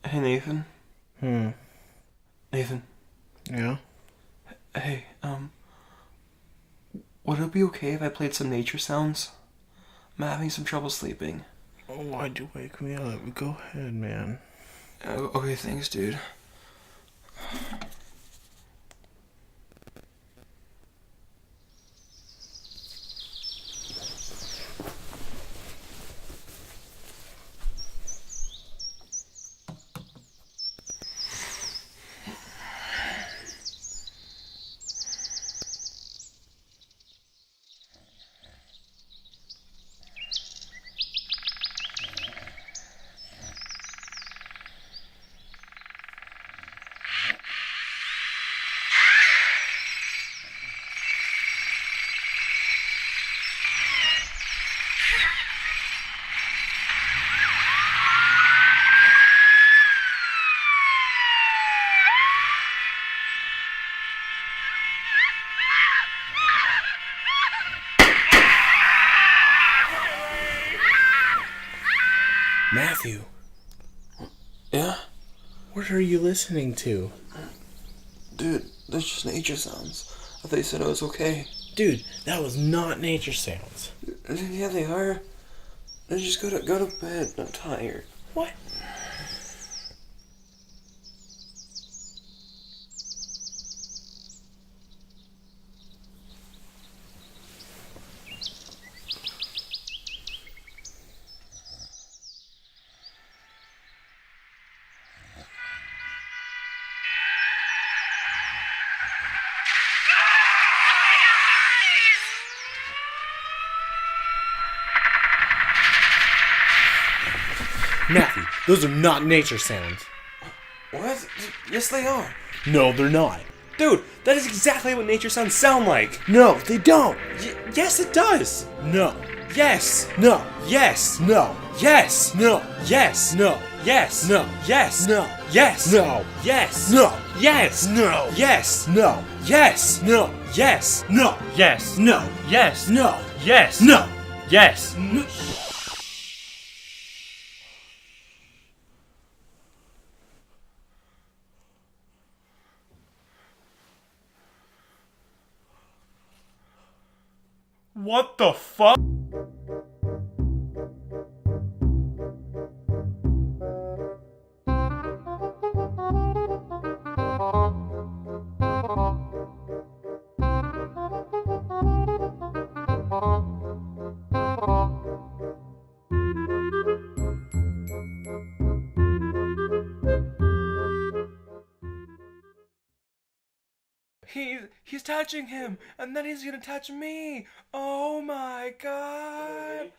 Hey, Nathan. Hmm. Nathan. Yeah? Hey, would it be okay if I played some nature sounds? I'm having some trouble sleeping. Oh, why'd you wake me up? Go ahead, man. Okay, thanks, dude. Matthew, Yeah? what are you listening to? Dude, that's just nature sounds. I thought you said it was okay. Dude, that was not nature sounds. Yeah, they are. Just go to bed. I'm tired. What? Matthew, those are not nature sounds. What? Yes, they are. No, they're not. Dude, that is exactly what nature sounds sound like. No, they don't. Yes, it does. No. Yes. No. Yes. No. Yes. No. Yes. No. Yes. No. Yes. No. Yes. No. Yes. No. Yes. No. Yes. No. Yes. No. Yes. No. Yes. No. Yes. No. Yes. No. Yes. No. What the fuck? He's touching him, and then he's gonna touch me. Oh my god.